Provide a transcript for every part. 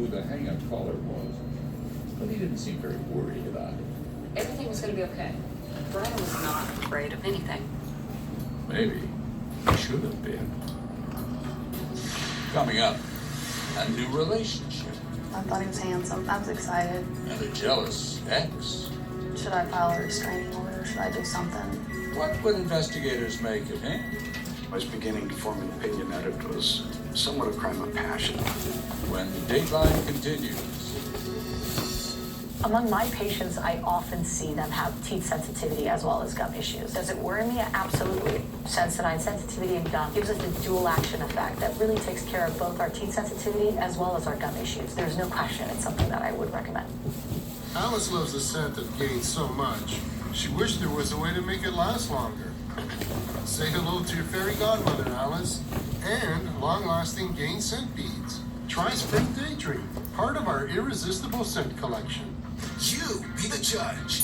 who the hang-up caller was, but he didn't seem very worried about it. Everything was going to be okay. Brian was not afraid of anything. Maybe he should have been. Coming up, a new relationship. I thought he was handsome. I was excited. And a jealous ex. Should I file a restraining order? Should I do something? What would investigators make of him? I was beginning to form an opinion that it was somewhat a crime of passion. When Dateline continues. Among my patients, I often see them have teeth sensitivity as well as gum issues. Does it worry me? Absolutely. Sensodyne sensitivity and gum gives us a dual action effect that really takes care of both our teeth sensitivity as well as our gum issues. There's no question it's something that I would recommend. Alice loves the scent of Gain so much, she wished there was a way to make it last longer. Say hello to your fairy godmother, Alice, and long-lasting Gain scent beads. Try Spring Daydream, part of our irresistible scent collection. You be the judge.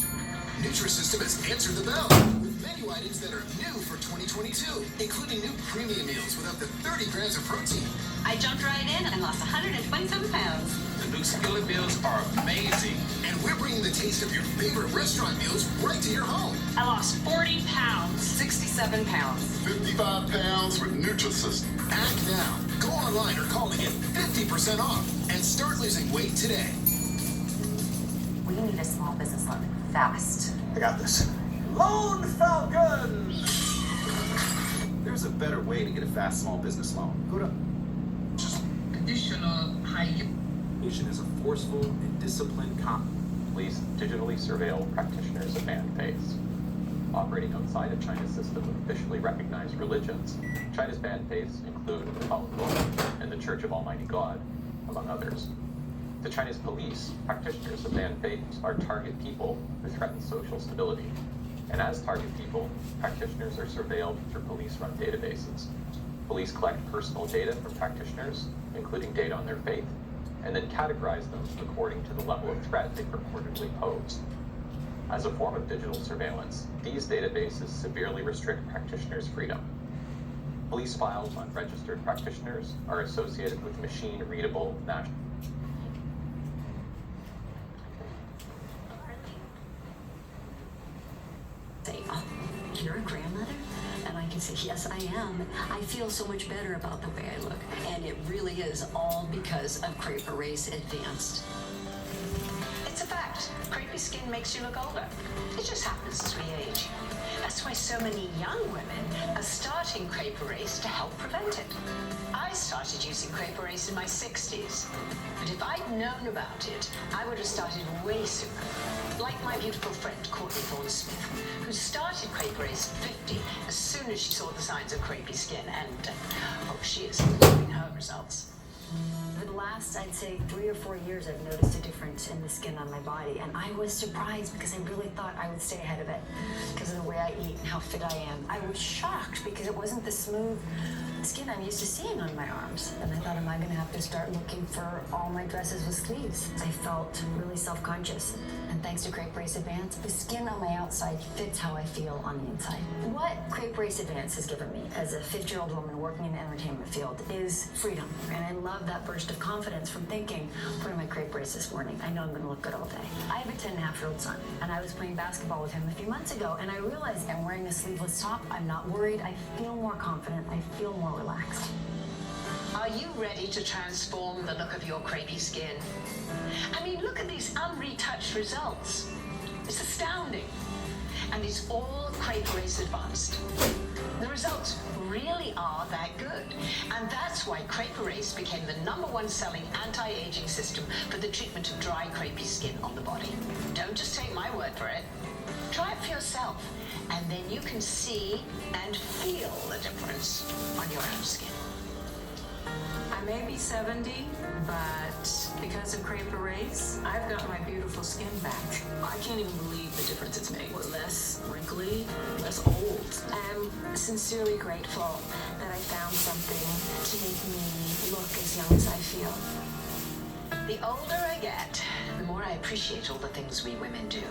Nutrisystem has answered the bell with menu items that are new for 2022, including new premium meals with up to 30 grams of protein. I jumped right in and lost 127 pounds. The new skillet meals are amazing. And we're bringing the taste of your favorite restaurant meals right to your home. I lost 40 pounds. 67 pounds. 55 pounds with Nutrisystem. Act now. Go online or call to get 50% off and start losing weight today. We need a small business loan fast. I got this. Loan Falcon! There's a better way to get a fast small business loan. Go to Additional high. Asian is a forceful and disciplined cop. Police digitally surveil practitioners of banned faiths. Operating outside of China's system of officially recognized religions, China's banned faiths include the Falun Gong and the Church of Almighty God, among others. To China's police, practitioners of banned faiths are target people who threaten social stability. And as target people, practitioners are surveilled through police-run databases. Police collect personal data from practitioners, including data on their faith, and then categorize them according to the level of threat they purportedly pose. As a form of digital surveillance, these databases severely restrict practitioners' freedom. Police files on registered practitioners are associated with machine-readable national. Say, oh, you're a grandmother? And I can say, yes, I am. I feel so much better about the way I look. And it really is all because of Crepe Erase Advanced. It's a fact. Crepey skin makes you look older. It just happens as we age. That's why so many young women are starting Crepe Erase to help prevent it. I started using Crepe Erase in my 60s. But if I'd known about it, I would have started way sooner. Like my beautiful friend, Courtney Thorne-Smith, who started Crepe Erase at 50 as soon as she saw the signs of crepey skin, and she is loving her results. For the last, I'd say, 3 or 4 years, I've noticed a difference in the skin on my body, and I was surprised because I really thought I would stay ahead of it because of the way I eat and how fit I am. I was shocked because it wasn't the smooth skin I'm used to seeing on my arms, and I thought, am I going to have to start looking for all my dresses with sleeves? I felt really self-conscious, and thanks to Crepe Erase Advance, the skin on my outside fits how I feel on the inside. What Crepe Erase Advance has given me as a 50-year-old woman working in the entertainment field is freedom, and I love that burst of confidence from thinking, putting my Crepe Erase this morning, I know I'm going to look good all day. I have a 10-and-a-half-year-old son, and I was playing basketball with him a few months ago, and I realized I'm wearing a sleeveless top, I'm not worried, I feel more confident, I feel more relaxed. Are you ready to transform the look of your crepey skin? I mean, look at these unretouched results. It's astounding. And it's all Crepe Erase Advanced. The results really are that good. And that's why Crepe Erase became the #1 selling anti-aging system for the treatment of dry, crepey skin on the body. Don't just take my word for it. Try it for yourself, and then you can see and feel the difference on your own skin. I may be 70, but because of Crepe Erase, I've got my beautiful skin back. I can't even believe the difference it's made. We're less wrinkly, less old. I'm sincerely grateful that I found something to make me look as young as I feel. The older I get, the more I appreciate all the things we women do.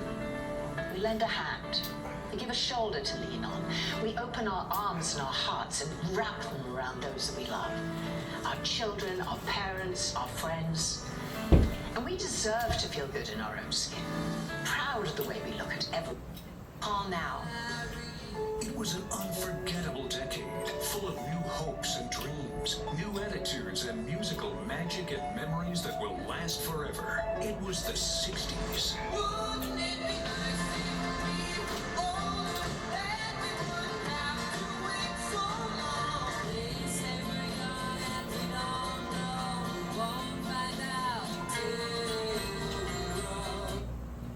We lend a hand. We give a shoulder to lean on. We open our arms and our hearts and wrap them around those that we love. Our children, our parents, our friends. we deserve to feel good in our own skin. Proud of the way we look at every. Call now. It was an unforgettable decade, full of new hopes and dreams, new attitudes and musical magic and memories that will last forever. It was the 60s.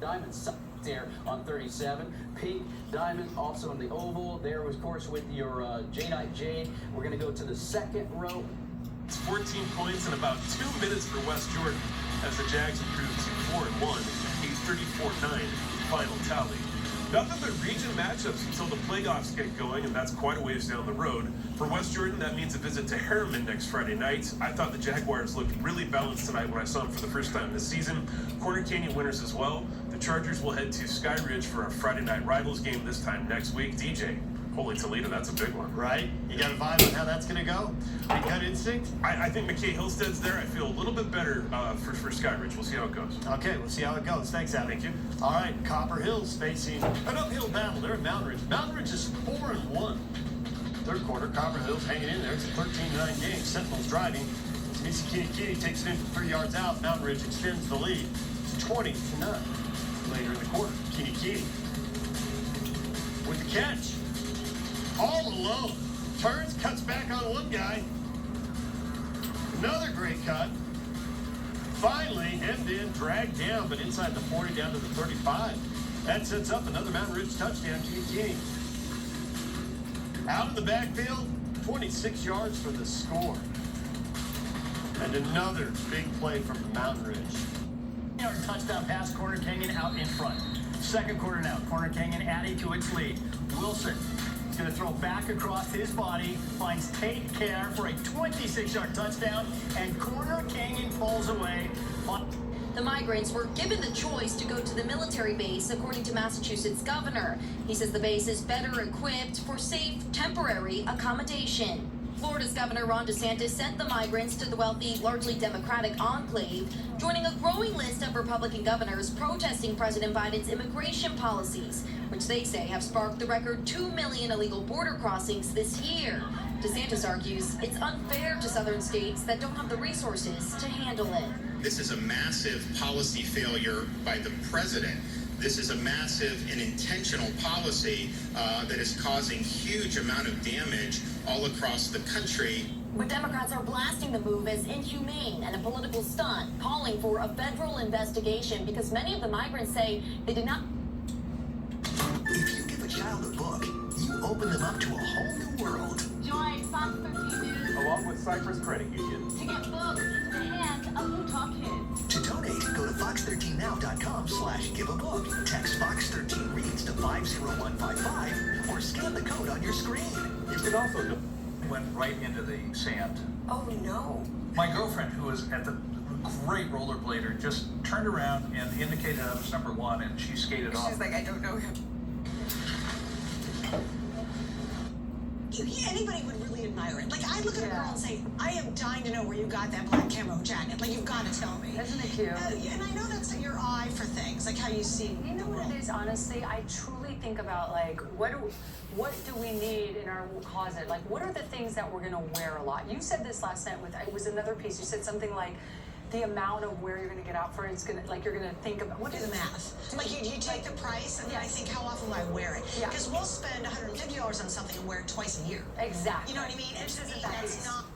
Diamonds there on 37. Pink diamond also in the oval. There was, of course, with your Jadeite Jade. We're going to go to the second row. It's 14 points in about 2 minutes for West Jordan as the Jags improved to 4-1, a 34-9 final tally. Nothing but region matchups until the playoffs get going, and that's quite a ways down the road. For West Jordan, that means a visit to Harriman next Friday night. I thought the Jaguars looked really balanced tonight when I saw them for the first time this season. Corner Canyon winners as well. The Chargers will head to Sky Ridge for a Friday night rivals game this time next week. DJ, holy Toledo, that's a big one. Right? You got a vibe on how that's going to go? Any gut instinct? I think McKay Hillstead's there. I feel a little bit better for Sky Ridge. We'll see how it goes. Okay, we'll see how it goes. Thanks, Adam. Thank you. All right, Copper Hills facing an uphill battle. They're in Mountain Ridge. Mountain Ridge is 4-1. Third quarter, Copper Hills hanging in there. It's a 13-9 game. Sentinels driving. Missy Kitty takes it in from 3 yards out. Mountain Ridge extends the lead to 20-9. Later in the quarter, Kitty with the catch. All alone. Turns, cuts back on one guy. Another great cut. Finally, hemmed in, dragged down, but inside the 40 down to the 35. That sets up another Mountain Ridge touchdown. Kitty. Out of the backfield, 26 yards for the score. And another big play from Mountain Ridge. Touchdown pass, Corner Canyon out in front. Second quarter now, Corner Canyon adding to its lead. Wilson is going to throw back across his body, finds Tate Care for a 26-yard touchdown, and Corner Canyon pulls away. The migrants were given the choice to go to the military base, according to Massachusetts governor. He says the base is better equipped for safe, temporary accommodation. Florida's Governor Ron DeSantis sent the migrants to the wealthy, largely Democratic enclave, joining a growing list of Republican governors protesting President Biden's immigration policies, which they say have sparked the record 2 million illegal border crossings this year. DeSantis argues it's unfair to southern states that don't have the resources to handle it. This is a massive policy failure by the president. This is a massive and intentional policy that is causing huge amount of damage all across the country. But Democrats are blasting the move as inhumane and a political stunt, calling for a federal investigation because many of the migrants say they did not. If you give a child a book, you open them up to a whole new world. Join Fox 13 News Along with Cypress Credit Union. to get books into the hands of Blue Talk kids. To donate, go to fox13now.com/give-a-book. Text Fox13 Reads to 50155 or scan the code on your screen. You can also went right into the sand. Oh no. My girlfriend, who was at the great rollerblader, just turned around and indicated I was number one, and she skated off. She's like, I don't know him. Anybody would really admire it. Like, I look at a girl and say, I am dying to know where you got that black camo jacket. Like, you've got to tell me. Isn't it cute? And I know that's your eye for things, like how you see. You know what it is, honestly? I truly think about, like, what do we need in our closet? Like, what are the things that we're going to wear a lot? You said this last night with, it was another piece. You said something like, the amount of where you're going to get out for it's going to, like, you're going to think about, what is the math? Like, you take the price, and then I think, how often will I wear it? Yeah. Because we'll spend $150 on something and wear it twice a year. Exactly. You know what I mean? And to me, that's not...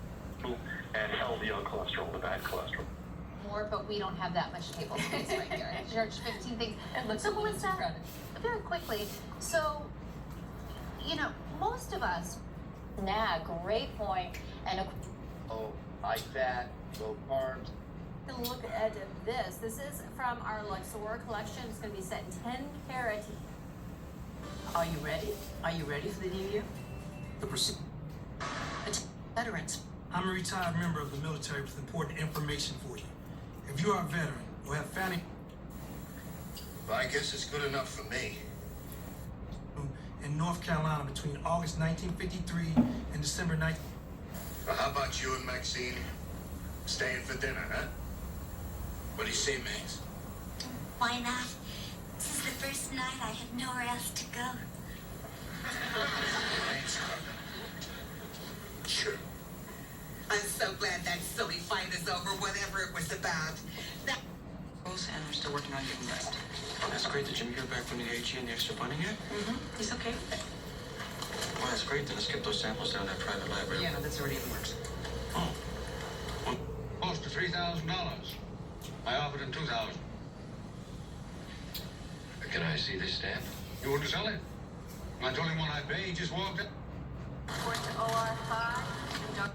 And LDL cholesterol, the bad cholesterol. More, but we don't have that much table space right here. There's 15 things. So Melissa, very quickly, so, you know, most of us... Nah, great point. And Oh, like that. Low carbs. Look at this. This is from our Luxor collection. It's going to be set in 10 karat. Are you ready? Are you ready for the new year? Veterans. I'm a retired member of the military with important information for you. If you are a veteran or have family... Well, I guess it's good enough for me. ...in North Carolina between August 1953 and December 19... Well, how about you and Maxine staying for dinner, huh? What do you say, Max? Why not? This is the first night I have nowhere else to go. Thanks, Carter. Sure. I'm so glad that silly fight is over, whatever it was about. That And we're still working on getting dressed. Oh, that's great. Did Jimmy hear back from the AG and the extra funding yet? Mm-hmm. He's okay with it. Well, that's great. Then let's get those samples down in that private lab. Right? Yeah, no, that's already in the works. Oh. Well, close to $3,000. I offered him $2,000. Can I see this stamp? You wouldn't sell it? I told him what I'd pay. He just walked in. Report to OR5.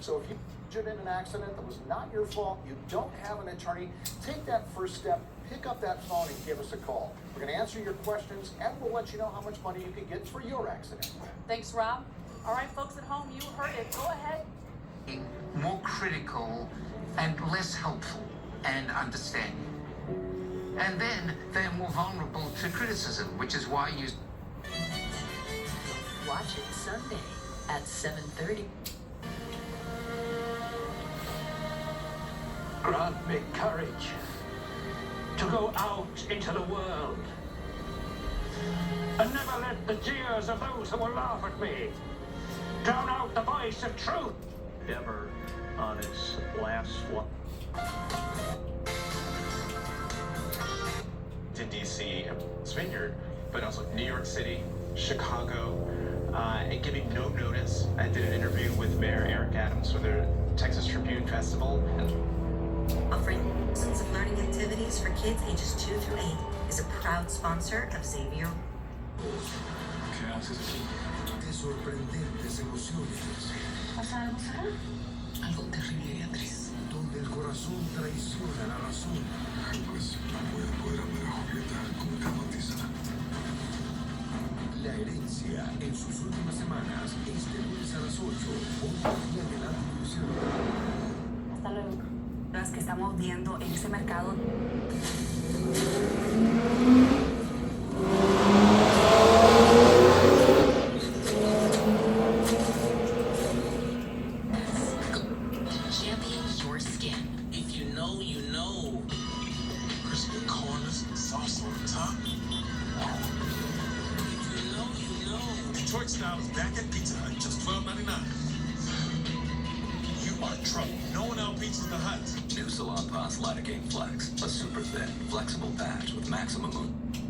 So if you injured in an accident that was not your fault, you don't have an attorney, take that first step, pick up that phone and give us a call. We're going to answer your questions and we'll let you know how much money you can get for your accident. Thanks, Rob. All right, folks at home, you heard it. Go ahead. More critical and less helpful and understanding. And then they're more vulnerable to criticism, which is why you... Watch it Sunday at 7:30. Grant me courage to go out into the world and never let the jeers of those who will laugh at me drown out the voice of truth. Endeavor on its last flight to DC, Vineyard, but also New York City, Chicago, and giving no notice. I did an interview with Mayor Eric Adams for the Texas Tribune Festival. Offering dozens of learning activities for kids ages 2 through 8 is a proud sponsor of Xavier. ¿Qué haces aquí? De sorprendentes emociones. ¿Pasa algo, Sara? Algo terrible, Beatriz. Donde el corazón traiciona la razón. Pues no voy a poder hablar a Julieta con esta noticia. La herencia en sus últimas semanas, este lunes a las 8, otro día de la televisión. Hasta luego. Las que estamos viendo en ese mercado. Champion your skin. If you know, you know. Crispy corners, sauce on top. If you know, you know. Detroit style is back at Pizza Hut, just $12.99. You are trouble. No one outpizzas the Hut. New Salon Pass Lidocaine Flex, a super thin, flexible patch with maximum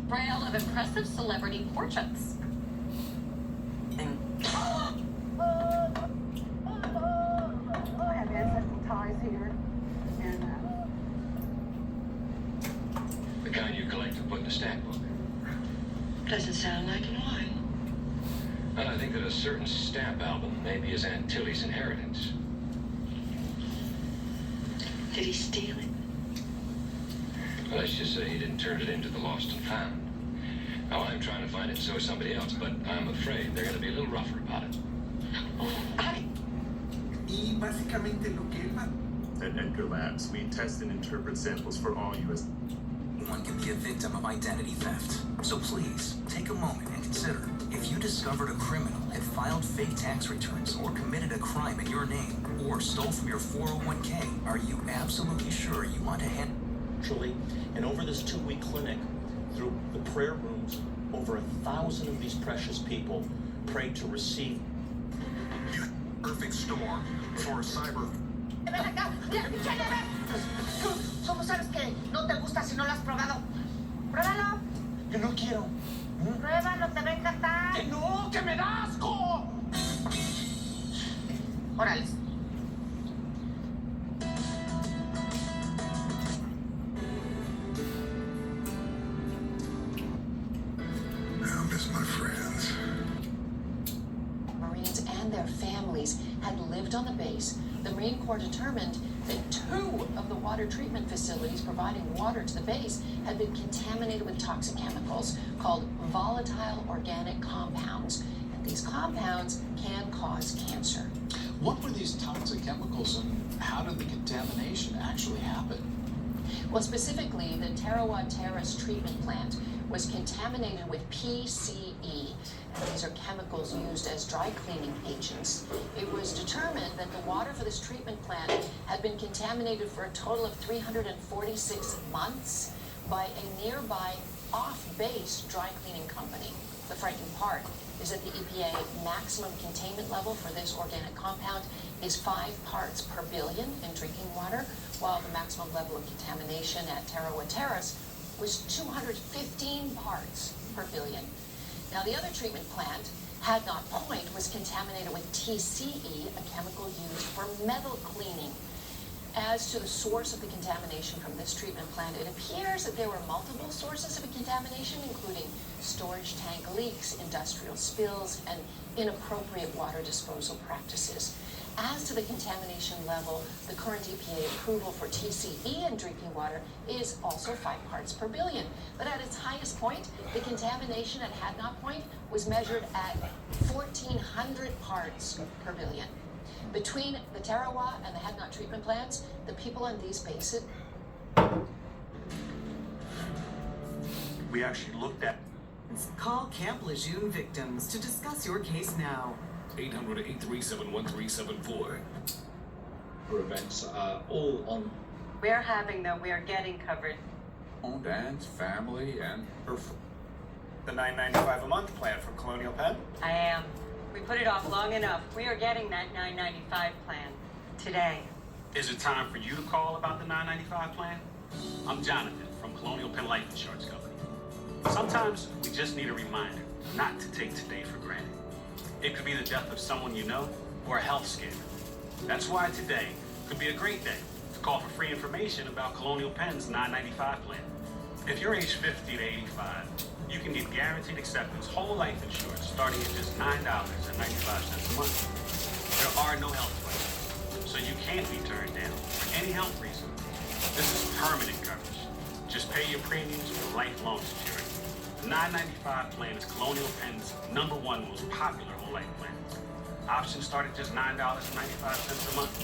Trail of impressive celebrity portraits. I have ancestral ties here, and The kind you collect and put in a stack book. Doesn't sound like it. Why? Well, I think that a certain stamp album may be his Aunt Tilly's inheritance. Did he steal it? Well, let's just say he didn't turn it into the lost and found. Now, I'm trying to find it, so is somebody else, but I'm afraid they're going to be a little rougher about it. Y básicamente lo que él va. At Edgar Labs, we test and interpret samples for all U.S. One can be a victim of identity theft. So please, take a moment and consider, if you discovered a criminal had filed fake tax returns or committed a crime in your name or stole from your 401k, are you absolutely sure you want to hand... And over this 2-week clinic, through the prayer rooms, over 1,000 of these precious people prayed to receive. Perfect storm for a cyber. Ven acá, mira, ¿cómo sabes que no te gusta si no lo has probado? Pruébalo. Que no quiero. Pruébalo, te va a encantar. Que no, que me da asco. Órale. I miss my friends. Marines and their families had lived on the base. The Marine Corps determined that 2 of the water treatment facilities providing water to the base had been contaminated with toxic chemicals called volatile organic compounds. And these compounds can cause cancer. What were these toxic chemicals and how did the contamination actually happen? Well, specifically, the Tarawa Terrace treatment plant was contaminated with PCE. And these are chemicals used as dry cleaning agents. It was determined that the water for this treatment plant had been contaminated for a total of 346 months by a nearby off-base dry cleaning company. The frightening part is that the EPA maximum containment level for this organic compound is 5 parts per billion in drinking water, while the maximum level of contamination at Tarawa Terrace was 215 parts per billion. Now, the other treatment plant, Hadnot Point, was contaminated with TCE, a chemical used for metal cleaning. As to the source of the contamination from this treatment plant, it appears that there were multiple sources of contamination, including storage tank leaks, industrial spills, and inappropriate water disposal practices. As to the contamination level, the current EPA approval for TCE in drinking water is also 5 parts per billion. But at its highest point, the contamination at Hadnot Point was measured at 1,400 parts per billion. Between the Tarawa and the Hadnot treatment plants, the people on these bases... We actually looked at... Call Camp Lejeune victims to discuss your case now. 800-837-1374. For events all on. We're having them. We are getting covered. And family and her. The $9.95 a month plan from Colonial Penn? I am. We put it off long enough. We are getting that $9.95 plan today. Is it time for you to call about the $9.95 plan? I'm Jonathan from Colonial Penn Life Insurance Company. Sometimes we just need a reminder not to take today for granted. It could be the death of someone you know or a health scare. That's why today could be a great day to call for free information about Colonial Penn's $9.95 plan. If you're age 50 to 85, you can get guaranteed acceptance whole life insurance starting at just $9.95 a month. There are no health claims, so you can't be turned down for any health reason. This is permanent coverage. Just pay your premiums for lifelong security. The $9.95 plan is Colonial Penn's #1 most popular whole life plan. Options start at just $9.95 a month.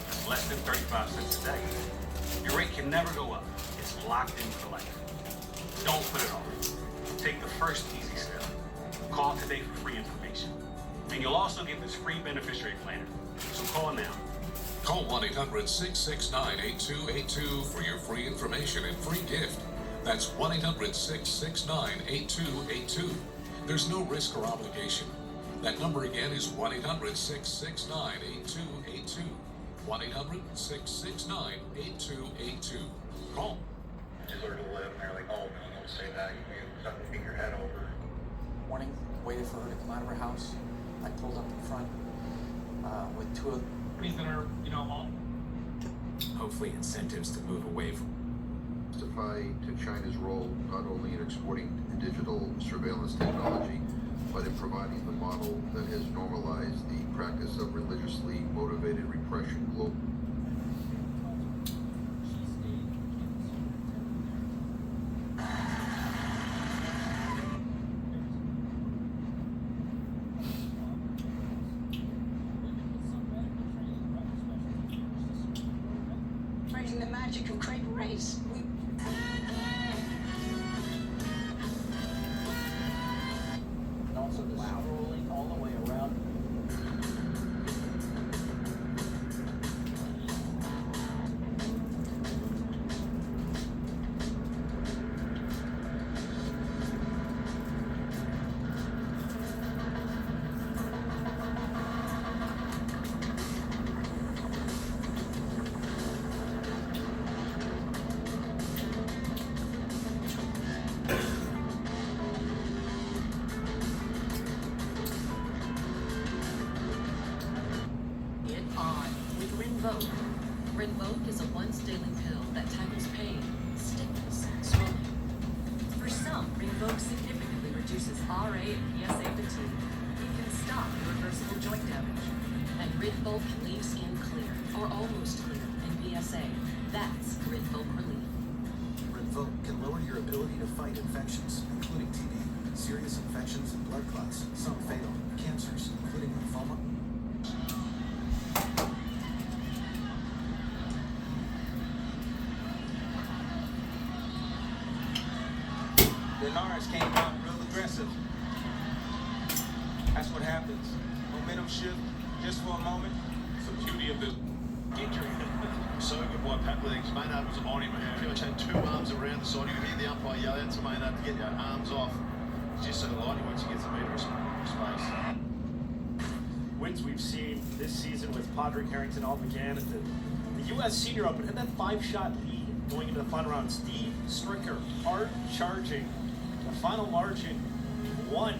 That's less than 35 cents a day. Your rate can never go up. It's locked in for life. Don't put it off. Take the first easy step. Call today for free information. And you'll also get this free beneficiary planner. So call now. Call 1-800-669-8282 for your free information and free gift. That's 1-800-669-8282. There's no risk or obligation. That number again is 1-800-669-8282. 1-800-669-8282. Call. Just sort of live and they're like, oh, no, don't say that. You have to beat your head over. Morning, waited for her to come out of her house. I pulled up in front with 2 of These that are, all. hopefully incentives to move away from. Testify to China's role not only in exporting digital surveillance technology, but in providing the model that has normalized the practice of religiously motivated repression globally. Praising the magic of crepe race. Also the scrolling all the way around. Rinvoq is a once-daily pill that tackles pain, stiffness, swelling. For some, Rinvoq significantly reduces RA and PSA fatigue. It can stop irreversible joint damage. And Rinvoq can leave skin clear, or almost clear, in PSA. That's Rinvoq relief. Rinvoq can lower your ability to fight infections, including TB, serious infections and blood clots, some fatal, cancers, including lymphoma. Bernard's came out real aggressive. That's what happens. Momentum shift just for a moment. It's the beauty of this injury. So good by Pat Legs. Maynard was on him. Pretty much had two arms around the side. You could hear the umpire yell out to Maynard to get your arms off. It's just so lightly once he gets a metre of space. Wins we've seen this season with Padraig Harrington all began at the U.S. Senior Open. Had that 5-shot lead going into the final round. Steve Stricker, hard charging. The final margin, 1.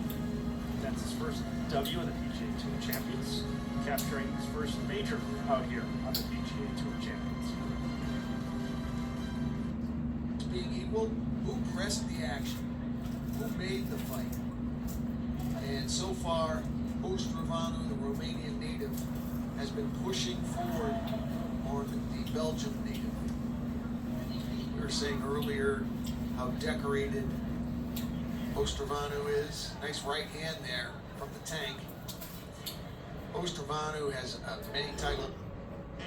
That's his first W in the PGA Tour Champions, capturing his first major out here on the PGA Tour Champions. Being equal, who pressed the action? Who made the fight? And so far, Ostravanu, the Romanian native, has been pushing forward on the Belgian native. We were saying earlier how decorated Ostravanu is. Nice right hand there from the tank. Ostravanu has many titles.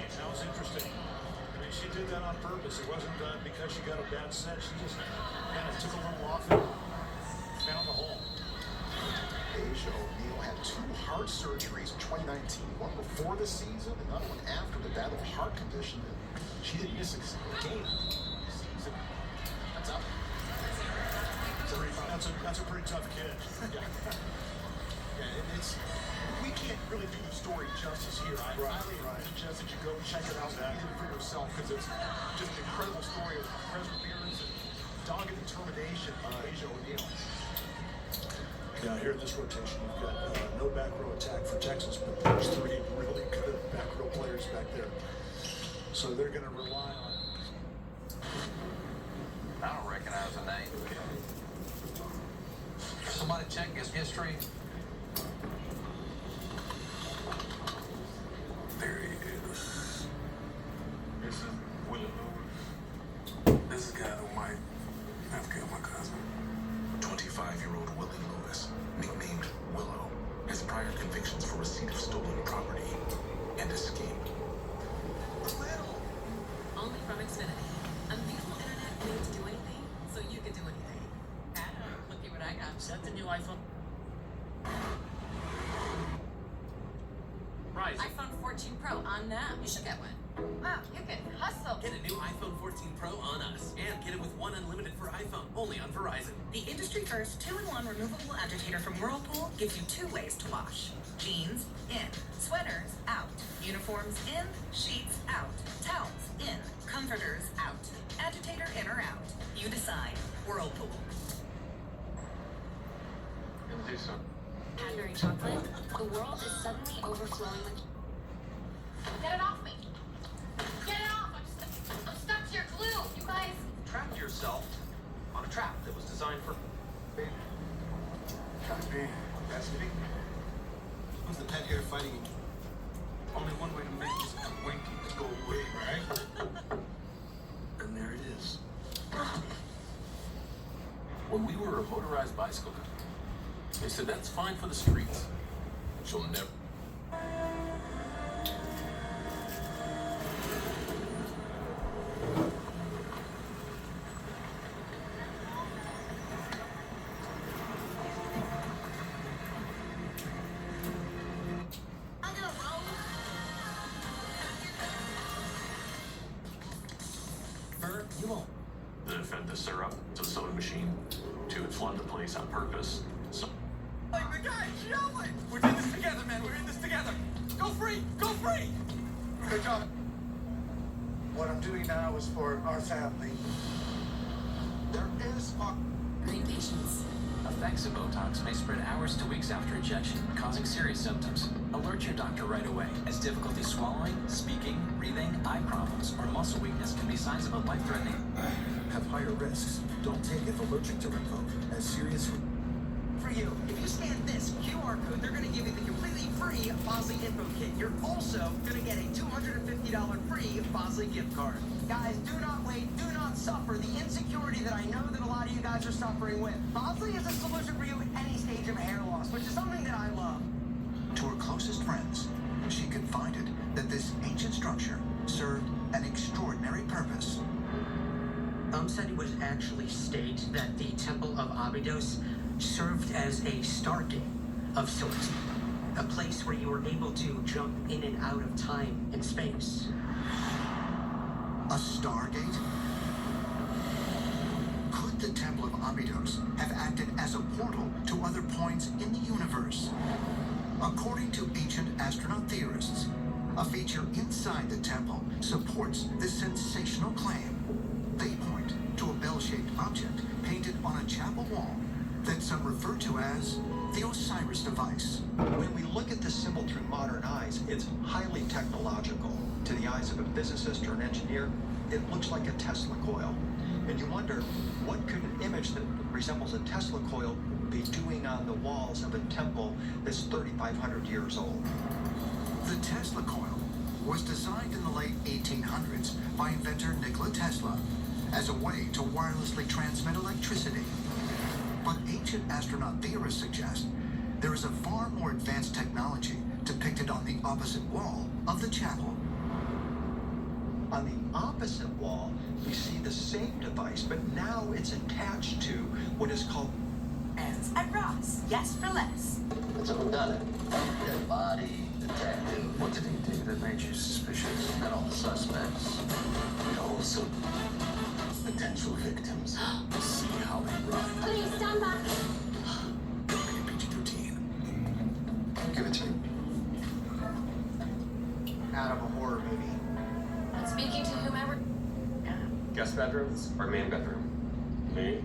Sounds interesting. I mean, she did that on purpose. It wasn't done because she got a bad set. She just kind of took a little off it, found the hole. Asia O'Neal had 2 heart surgeries in 2019, one before the season, another one after the battle of heart condition. She didn't miss a game this season. That's up. That's a pretty tough kid. Yeah, it's we can't really do the story justice here. I highly suggest that you go check it out and read it for yourself, because it's just an incredible story of perseverance and dogged determination by Asia O'Neal. Yeah, here in this rotation, you've got no back row attack for Texas, but there's 3 really good back row players back there. So they're going to rely on. I don't recognize the name. Somebody check his history. There he is. This is Willie. This is a guy who might have killed my cousin. 25-year-old Willie Lewis, nicknamed Willow, has prior convictions for receipt of stolen property and escape. Only from Xfinity. Unbeatable internet means do anything, so you can do anything. Adam, look at what I got. Is that the new iPhone? Right. iPhone 14 Pro on them. You should get one. Wow, you can hustle. Get a new iPhone 14 Pro on us. And get it with 1 unlimited for iPhone, only on Verizon. The industry-first 2-in-1 removable agitator from Whirlpool gives you 2 ways to wash. Jeans, in. Sweaters, out. Uniforms, in. Sheets, out. Towels, in. Comforters, out. Agitator, in or out. You decide. Whirlpool. Cadbury chocolate, the world is suddenly overflowing with... Get it off me. Get it off. I'm stuck to your glue. You guys. Trapped yourself on a trap that was designed for... That's me. Who's the pet here fighting? Only one way to make this winky go away, right? And there it is. When we were a motorized bicycle company, they said that's fine for the streets. She'll never. You won't. Then fed the syrup to the sewing machine to flood the place on purpose. So. Like the guy yelling! We're in this together, man. We're in this together. Go free! Go free! Good job. What I'm doing now is for our family. There is a... Green patients. Effects of Botox may spread hours to weeks after injection, causing serious symptoms. Alert your doctor right away, as difficulty swallowing, speaking, breathing, eye problems, or muscle weakness can be signs of a life-threatening. have higher risks. Don't take if allergic to Rinvoq, as serious... For you, if you scan this QR code, they're going to give you the completely free Bosley Info Kit. You're also going to get a $250 free Bosley gift card. Guys, do not wait. Do not suffer the insecurity that I know that a lot of you guys are suffering with. Bosley is a solution for you at any stage of hair loss, which is something that I love. To her closest friends, she confided that this ancient structure served an extraordinary purpose. said it would actually state that the Temple of Abydos served as a stargate of sorts. A place where you were able to jump in and out of time and space. A stargate? Could the Temple of Abydos have acted as a portal to other points in the universe? According to ancient astronaut theorists, a feature inside the temple supports this sensational claim. They point to a bell-shaped object painted on a chapel wall that some refer to as the Osiris device. When we look at this symbol through modern eyes, it's highly technological. To the eyes of a physicist or an engineer, it looks like a Tesla coil. And you wonder, what could an image that resembles a Tesla coil be doing on the walls of a temple that's 3,500 years old? The Tesla coil was designed in the late 1800s by inventor Nikola Tesla as a way to wirelessly transmit electricity. But ancient astronaut theorists suggest there is a far more advanced technology depicted on the opposite wall of the chapel. On the opposite wall, we see the same device, but now it's attached to what is called At Ross, yes for less. It's a whodunit. Dead body, detective. What did he do that made you suspicious? Not all the suspects, but also potential victims. See how they run. Please stand back. Make it PG-13. Give it to me. out of a horror movie. Speaking to whomever. Guest bedrooms or main bedroom? Me?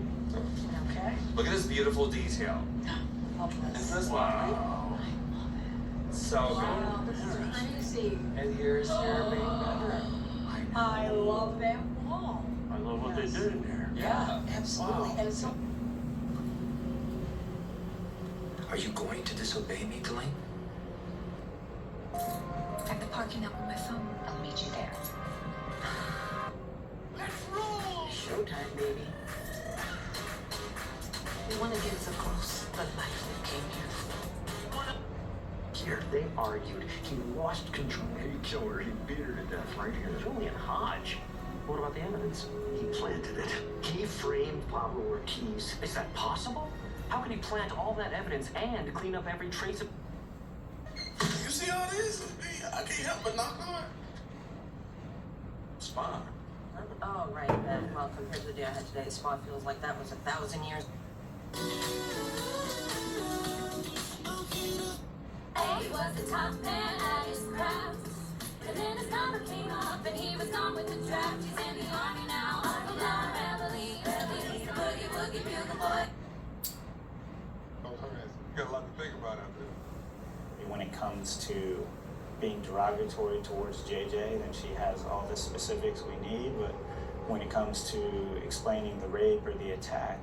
Okay. Look at this beautiful detail. Lovely. Isn't this lovely? So Wow, this is crazy. good. And here's your main bedroom. I love that wall. I love what they did in there. Yeah, absolutely. Wow. And so. Are you going to disobey me, Delaney? At the parking lot with my phone. I'll meet you there. Let's roll! Showtime, baby. We want to get so close, but life we came here for. Here, they argued. He lost control. He killed her. He beat her to death right here. Julian Hodge. What about the evidence? He planted it. He framed Pablo Ortiz. Is that possible? How can he plant all that evidence and clean up every trace of... You see all this? I can't help but knock on. Spa. Oh, right, then. Well, compared to the day I had today, the spa feels like that was 1,000 years. He was the top man at his craft. And then his number came up and he was gone with the draft. He's in the army now, army now, reveille, reveille. He's the boogie woogie bugle boy. You got a lot to think about out there. When it comes to being derogatory towards JJ, then she has all the specifics we need, but when it comes to explaining the rape or the attack,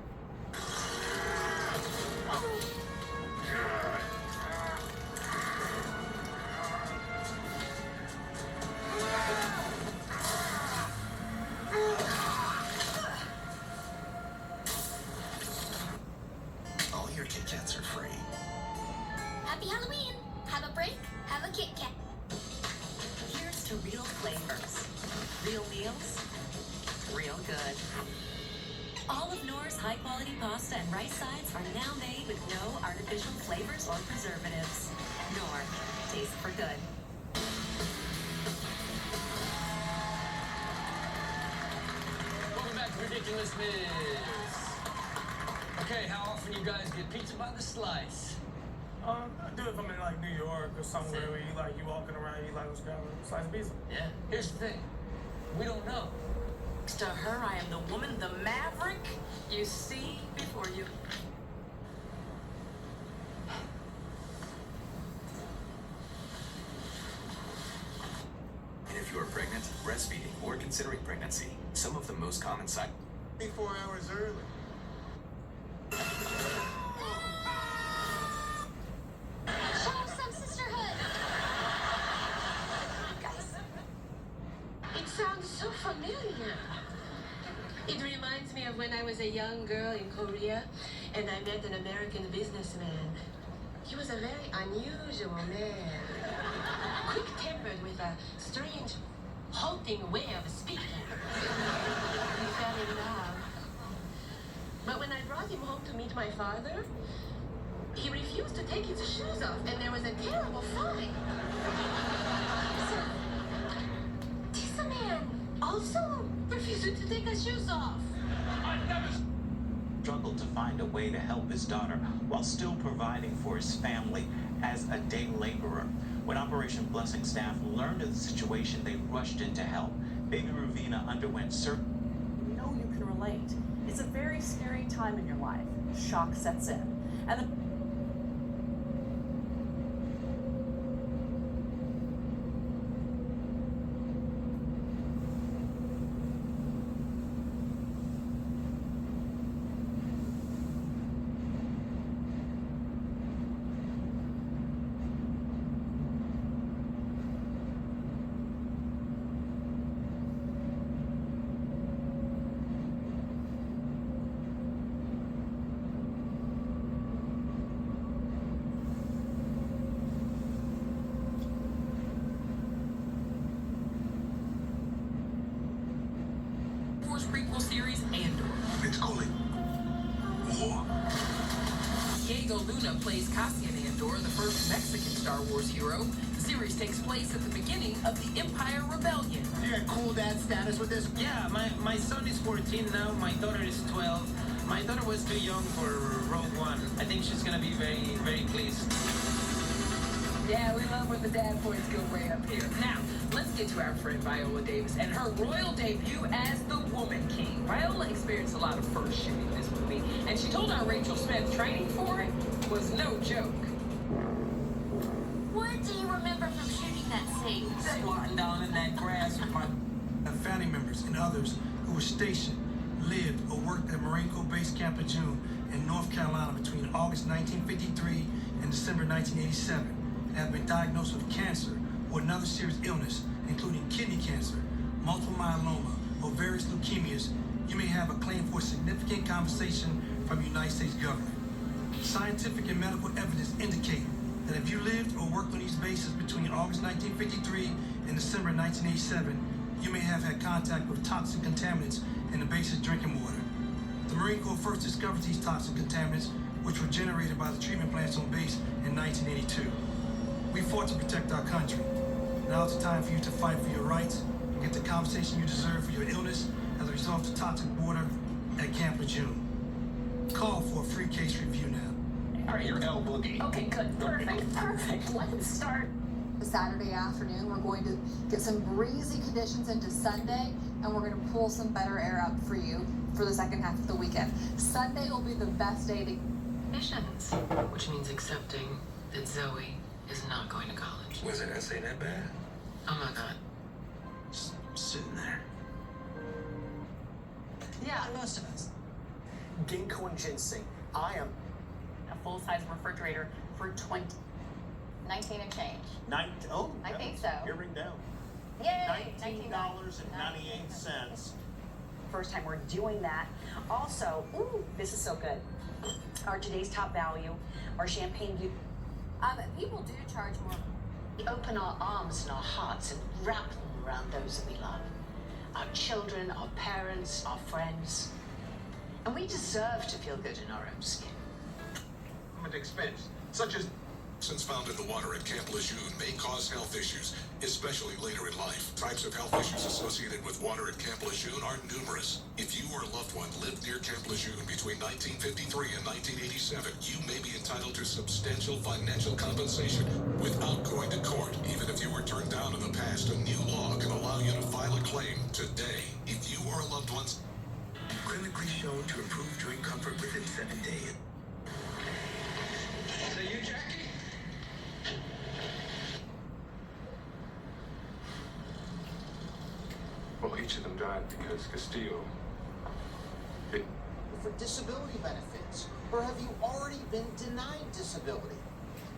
all your Kit Kats are free. Happy Halloween. Have a break, have a Kit Kat. Here's to real flavors. Real meals, real good. All of Knorr's high-quality pasta and rice sides are now made with no artificial flavors or preservatives. Knorr, taste for good. Welcome back to Ridiculous Miss. Okay, how often you guys get pizza by the slice? I do if I'm in like New York or somewhere where you walking around, you like, let's grab a slice of pizza. Yeah. Here's the thing. We don't know. Next to her, I am the woman, the maverick you see before you. And if you are pregnant, breastfeeding, or considering pregnancy, some of the most common side... 4 hours early. Show some sisterhood. Guys, it sounds so familiar. It reminds me of when I was a young girl in Korea and I met an American businessman. He was a very unusual man. Quick-tempered with a strange, halting way of speaking. We fell in love. meet my father? He refused to take his shoes off, and there was a terrible fight. So, this man also refused to take his shoes off. Struggled to find a way to help his daughter while still providing for his family as a day laborer. When Operation Blessing staff learned of the situation, they rushed in to help. Baby Ravina underwent surgery. We know you can relate. It's a very scary time in your life. Shock sets in. And the prequel series Andor. It's calling war. Diego Luna plays Cassian Andor, the first Mexican Star Wars hero. The series takes place at the beginning of the Empire Rebellion. You got cool dad status with this? Yeah, my son is 14 now, my daughter is 12. My daughter was too young for Rogue One. I think she's gonna be very, very pleased. Yeah, we love when the dad points go way up here. Now, let's get to our friend Viola Davis and her royal debut as the Woman King. Viola experienced a lot of first shooting this movie, and she told our Rachel Smith training for it was no joke. What do you remember from shooting that scene? Squatting down in that grass with my Family members and others who were stationed, lived, or worked at Marine Corps Base Camp Lejeune in North Carolina between August 1953 and December 1987 have been diagnosed with cancer or another serious illness, including kidney cancer, multiple myeloma, or various leukemias, you may have a claim for significant compensation from the United States government. Scientific and medical evidence indicate that if you lived or worked on these bases between August 1953 and December 1987, you may have had contact with toxic contaminants in the base's drinking water. The Marine Corps first discovered these toxic contaminants, which were generated by the treatment plants on base in 1982. We fought to protect our country. Now it's time for you to fight for your rights and get the compensation you deserve for your illness as a result of toxic water at Camp Lejeune. Call for a free case review now. All right, you're L Boogie. Okay, good. Perfect. Let's start. Saturday afternoon, we're going to get some breezy conditions into Sunday, and we're going to pull some better air up for you for the second half of the weekend. Sunday will be the best day to Missions, which means accepting that Zoe is not going to college. Was that essay that bad? Oh my God. Just sitting there. Yeah, most of us. Ginkgo and ginseng. I am A full-size refrigerator for 19 and change. I think so. Here ring down. Yay! $19.98. First time we're doing that. Also, this is so good. Our today's top value, our champagne. People do charge more. We open our arms and our hearts and wrap them around those that we love. Our children, our parents, our friends. And we deserve to feel good in our own skin. Expense, such as Toxins found in the water at Camp Lejeune may cause health issues, especially later in life. Types of health issues associated with water at Camp Lejeune are numerous. If you or a loved one lived near Camp Lejeune between 1953 and 1987, you may be entitled to substantial financial compensation without going to court. Even if you were turned down in the past, a new law can allow you to file a claim today. If you or a loved one's clinically shown to improve drink comfort within 7 days. Is that you, Jackie? Well, each of them died because Castillo. For disability benefits, or have you already been denied disability?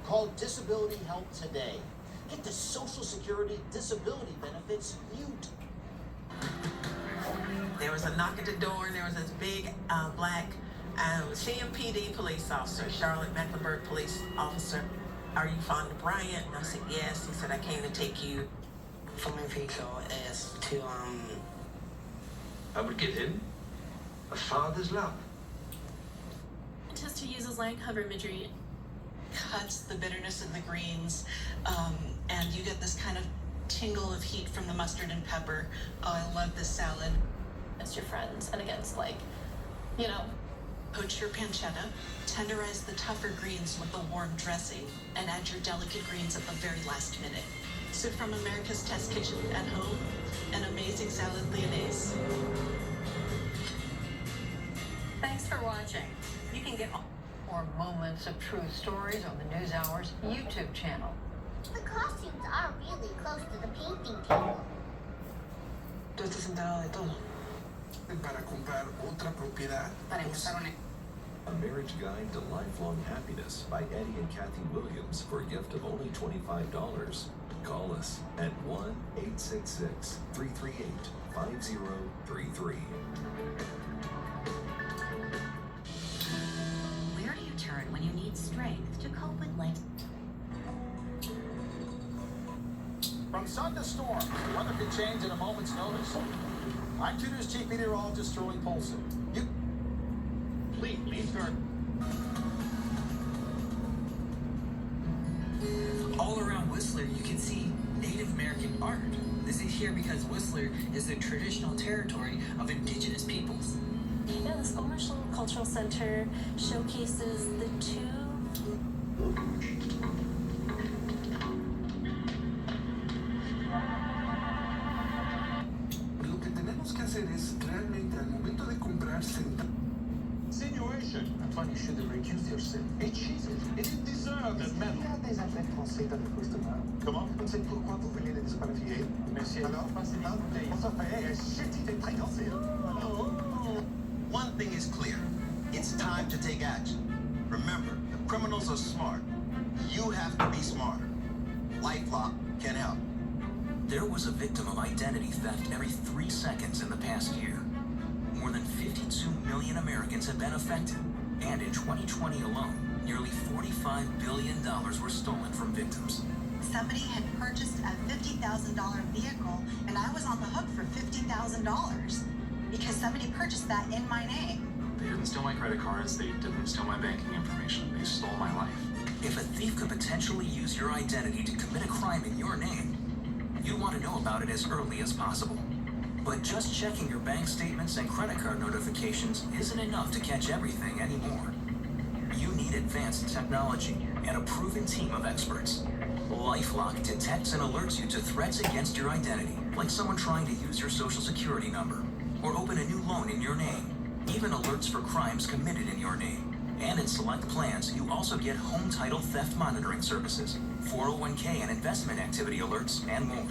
Call Disability Help today. Get the Social Security disability benefits you. There was a knock at the door, and there was this big black CMPD police officer, Charlotte Mecklenburg police officer. Are you fond of Bryant? And I said, yes. He said, I came to take you. For my vehicle is to, I would give him a father's love. scientist who uses land cover imagery cuts the bitterness of the greens, and you get this kind of tingle of heat from the mustard and pepper. Oh, I love this salad. against your friends and against, like, you know. Poach your pancetta, tenderize the tougher greens with the warm dressing, and add your delicate greens at the very last minute. So from America's Test Kitchen at home, an amazing salad lyonnaise. Thanks for watching. You can get more moments of true stories on the NewsHour's YouTube channel. The costumes are really close to the painting table. Tú estás enterado de todo. Para comprar otra propiedad. Para empezar A Marriage Guide to Lifelong Happiness by Eddie and Kathy Williams for a gift of only $25. Call us at 1-866-338-5033. Where do you turn when you need strength to cope with life? From sun to storm, the weather can change at a moment's notice. I'm Tudor's Chief Meteorologist, Sterling Polson. Please leave her. All around Whistler, you can see Native American art. This is here because Whistler is the traditional territory of indigenous peoples. Yeah, this Omish Little Cultural Center showcases the two. Lo que tenemos que hacer es realmente al momento de comprar sentar. Insinuation. Antoine, you should have recused yourself. It cheated. It didn't deserve that medal. Il y a des athlètes français dans le poste de main. Comment? On sait pourquoi vous venez de disqualifier. Merci. Alors, passez les bouteilles. On s'en fait un shit, il est très cassé. One thing is clear. It's time to take action. Remember, the criminals are smart. You have to be smarter. LifeLock can help. There was a victim of identity theft every 3 seconds in the past year. More than 52 million Americans have been affected. And in 2020 alone, nearly $45 billion were stolen from victims. Somebody had purchased a $50,000 vehicle, and I was on the hook for $50,000 because somebody purchased that in my name. They didn't steal my credit cards, they didn't steal my banking information, they stole my life. If a thief could potentially use your identity to commit a crime in your name, you want to know about it as early as possible. But just checking your bank statements and credit card notifications isn't enough to catch everything anymore. You need advanced technology and a proven team of experts. LifeLock detects and alerts you to threats against your identity, like someone trying to use your social security number or open a new loan in your name. Even alerts for crimes committed in your name. And in select plans, you also get home title theft monitoring services, 401k and investment activity alerts, and more.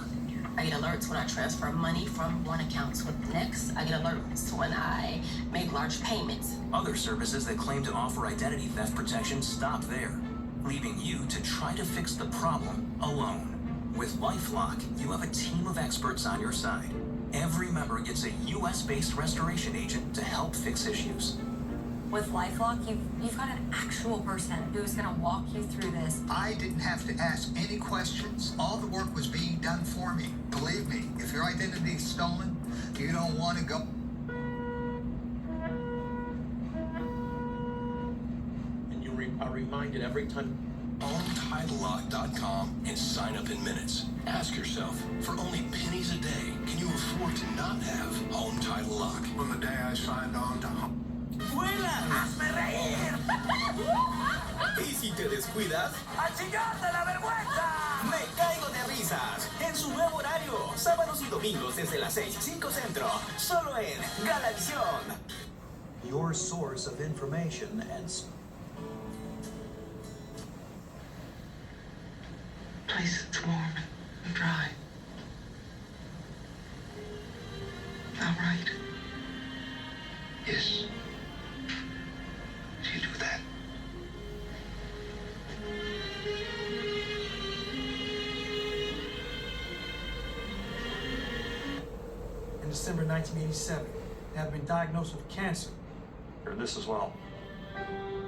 I get alerts when I transfer money from one account to the next. I get alerts when I make large payments. Other services that claim to offer identity theft protection stop there, leaving you to try to fix the problem alone. With LifeLock, you have a team of experts on your side. Every member gets a US-based restoration agent to help fix issues. With LifeLock, you've got an actual person who's going to walk you through this. I didn't have to ask any questions. All the work was being done for me. Believe me, if your identity is stolen, you don't want to go. And you are reminded every time. OwnTitleLock.com and sign up in minutes. Ask yourself, for only pennies a day, can you afford to not have Home Title Lock? From the day I signed on to Home. ¡Vuelan! ¡Hazme reír! Y si te descuidas, ¡a chillar de la vergüenza! me caigo de risas. En su nuevo horario, sábados y domingos desde las 6:05 centro, solo en Galavisión. Your source of information and. Place it's warm and dry. All right. Yes. You do that. In December 1987, they have been diagnosed with cancer. This as well.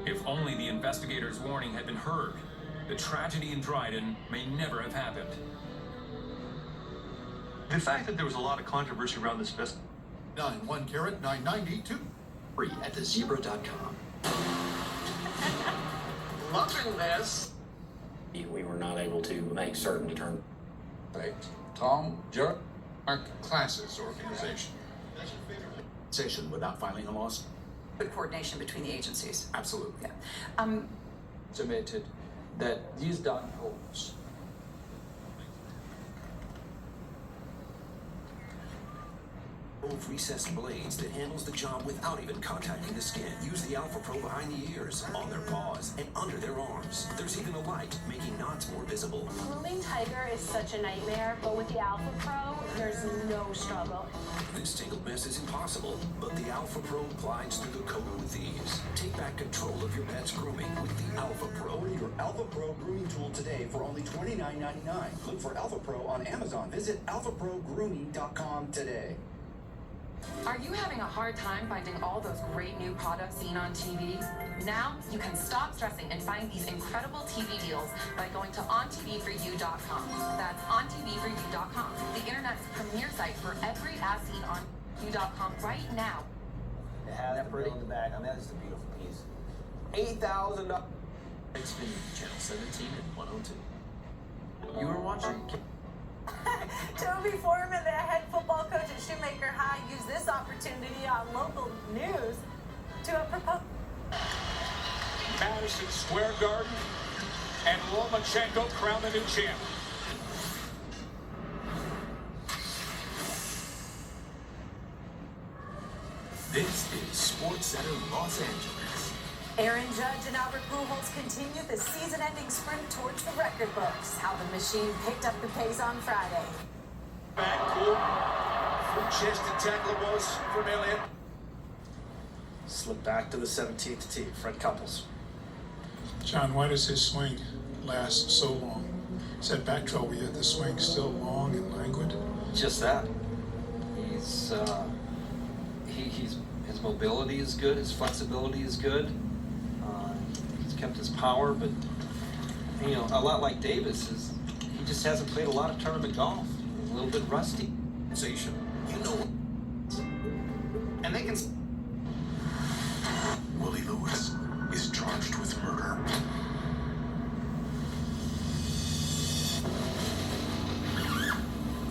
If only the investigators' warning had been heard, the tragedy in Dryden may never have happened. The fact that there was a lot of controversy around this business. 1 carat, $9.92. Free at thezebra.com. loving this. We were not able to make certain determinations. Tom, Jerry, our classes organization. Session without filing a lawsuit. Good coordination between the agencies. Absolutely. Yeah. Submitted that these dot holes. Recessed blades that handles the job without even contacting the skin. Use the Alpha Pro behind the ears, on their paws, and under their arms. There's even a light, making knots more visible. Grooming Tiger is such a nightmare, but with the Alpha Pro, there's no struggle. This tangled mess is impossible, but the Alpha Pro glides through the coat with ease. Take back control of your pet's grooming with the Alpha Pro. Order your Alpha Pro grooming tool today for only $29.99. Look for Alpha Pro on Amazon. Visit alphaprogrooming.com today. Are you having a hard time finding all those great new products seen on TV? Now you can stop stressing and find these incredible TV deals by going to ontvforyou.com. That's ontvforyou.com, the internet's premier site for every ad seen on you.com right now. It has that pretty on the back. I mean, that's a beautiful piece. $8,000. It's been Channel 17 and 102. You were watching. Toby Foreman, the head football coach at Shoemaker High, used this opportunity on local news to propose. Madison Square Garden and Lomachenko crown the new champ. This is SportsCenter Los Angeles. Aaron Judge and Albert Pujols continue the season-ending sprint towards the record books. How the machine picked up the pace on Friday. Back cool. From chest to tackleables from Elliott. Slip back to the 17th tee, Fred Couples. John, why does his swing last so long? Is that back trouble yet? The swing still long and languid? Just that. He's his mobility is good, his flexibility is good. He's kept his power, but you know, a lot like Davis is he just hasn't played a lot of tournament golf. He's a little bit rusty. Sensation, you know. And they can. Willie Lewis is charged with murder.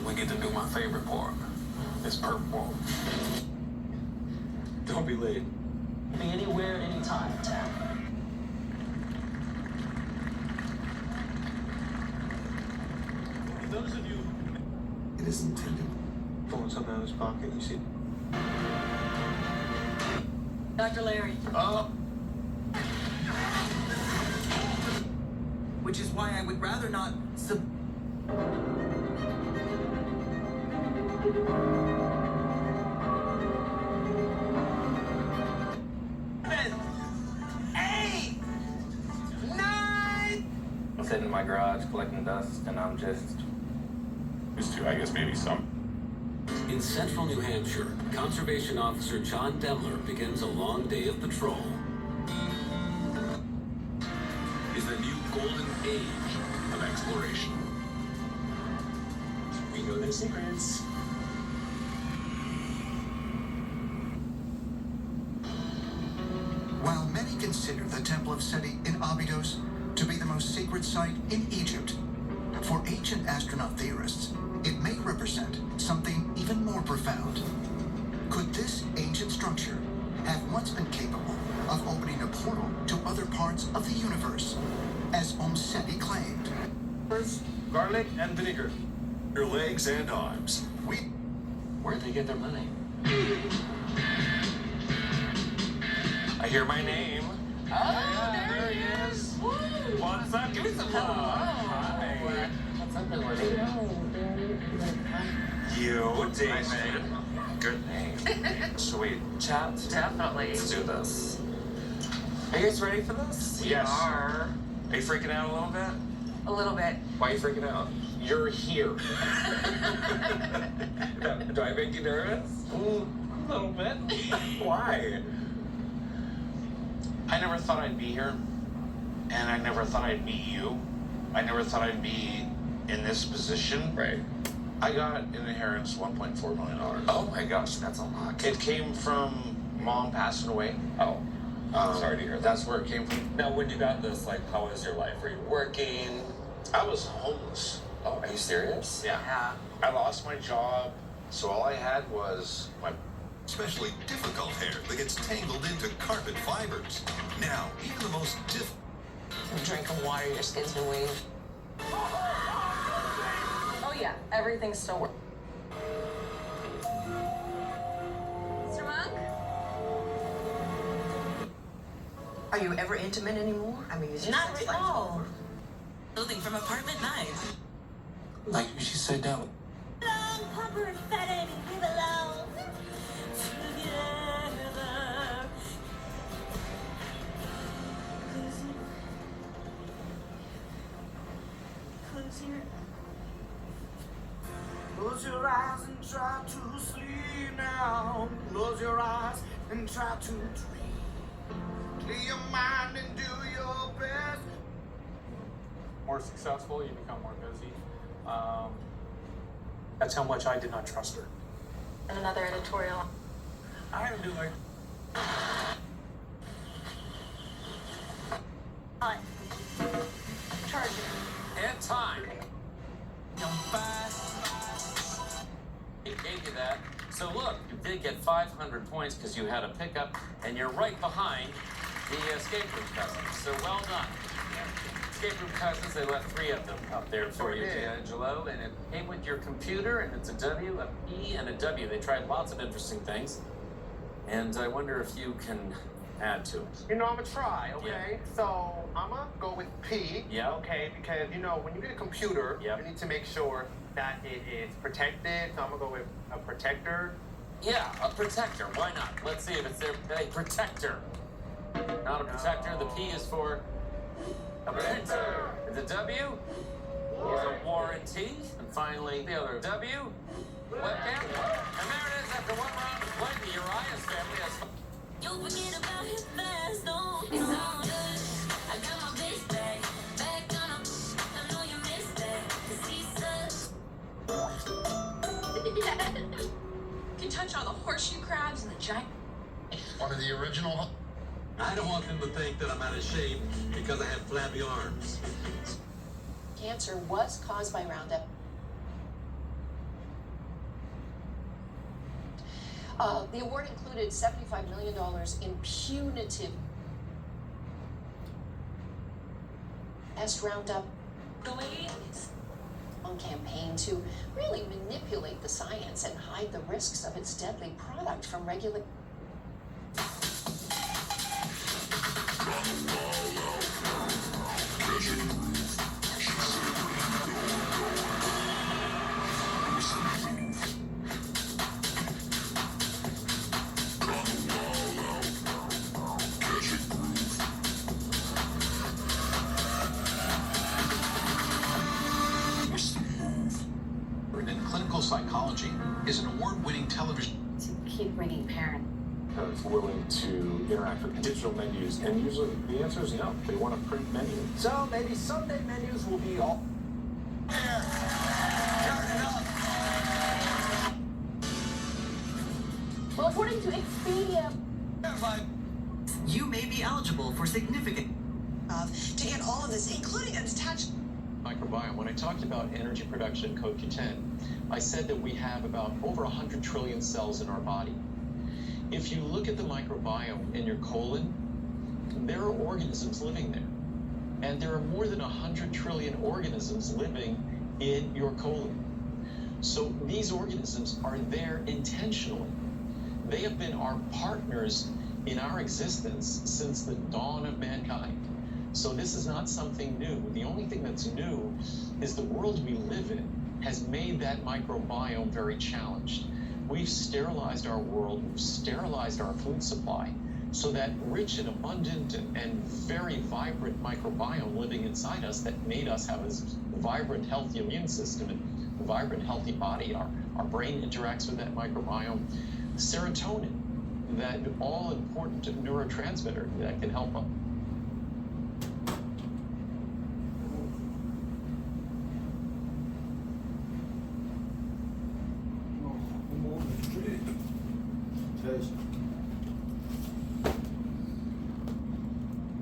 We get to do my favorite part. It's purple. Don't be late. Be anywhere, anytime, Tam. For those of you. It is intended. Pulling something out of his pocket, you see? Dr. Larry. Which is why I would rather not I'm sitting in my garage collecting dust, and I'm just. I guess maybe some. In central New Hampshire, Conservation Officer John Demler begins a long day of patrol. Is the new golden age of exploration. We know their secrets. While many consider the Temple of Seti in Abydos to be the most sacred site in Egypt, for ancient astronaut theorists, it may represent something even more profound. Could this ancient structure have once been capable of opening a portal to other parts of the universe, as Seti claimed? Garlic and vinegar. Your legs and arms. Where'd they get their money? I hear my name. Oh, there he is. Woo. What's up? Give me some love. Hi. What's up, Billy? You, David. Good name. Should we chat? Definitely. Let's do this. Are you guys ready for this? We are. Are you freaking out a little bit? A little bit. Why are you freaking out? You're here. Do I make you nervous? A little bit. Why? I never thought I'd be here, and I never thought I'd meet you. I never thought I'd be in this position. Right. I got in inheritance $1.4 million. Oh my gosh, that's a lot. It came from Mom passing away. Oh. Sorry to hear that. That's where it came from. Now, when you got this, like, how was your life? Were you working? I was homeless. Oh, are you serious? Yeah. I lost my job, so all I had was my... Especially difficult hair that gets tangled into carpet fibers. Now, even the most Drinking water, your skin's been waiting. Oh yeah, everything's still working. Mr. Monk? Are you ever intimate anymore? I mean, is your Not sex at life all. over? Building from apartment 9. Like she said that. Long, proper, pathetic, leave alone. Close your eyes and try to sleep now. Close your eyes and try to dream. Clear your mind and do your best. More successful, you become more busy. That's how much I did not trust her. And another editorial. I had to do like. Charge And time. He gave you that. So look, you did get 500 points because you had a pickup, and you're right behind the escape room cousins. So well done. Escape room cousins, they left 3 of them up there for you, D'Angelo, and it came with your computer, and it's a W, a P, and a W. They tried lots of interesting things, and I wonder if you can add to it. You know, I'm gonna try, okay? So I'm gonna go with P, okay? Because, you know, when you get a computer, you need to make sure that it is protected. So I'm gonna go with a protector. Yeah, a protector. Why not? Let's see if it's there. A protector. Not a protector. The P is for a printer. The W is a warranty. And finally, the other W, webcam. And there it is after 1 round of play. The Urias family has... You'll forget about his past, no, it's all good. I got my bitch back on him. I know you missed that, 'cause he sucks. You can touch all the horseshoe crabs and the giant. One of the original... I don't want them to think that I'm out of shape because I have flabby arms. Cancer was caused by Roundup. The award included $75 million in punitive Roundup on campaign to really manipulate the science and hide the risks of its deadly product from regular. In clinical psychology is an award-winning television. To keep bringing parents. Is willing to interact with digital menus, and usually the answer is no. They want a print menu. So maybe someday menus will be all. Well, according to Expedia, You may be eligible for significant. To get all of this, including a detached Microbiome. When I talked about energy production, CoQ10, I said that we have about over 100 trillion cells in our body. If you look at the microbiome in your colon, there are organisms living there. And there are more than 100 trillion organisms living in your colon. So these organisms are there intentionally. They have been our partners in our existence since the dawn of mankind. So this is not something new. The only thing that's new is the world we live in has made that microbiome very challenged. We've sterilized our world, we've sterilized our food supply, so that rich and abundant and very vibrant microbiome living inside us that made us have a vibrant, healthy immune system and a vibrant, healthy body. Our brain interacts with that microbiome. Serotonin, that all-important neurotransmitter that can help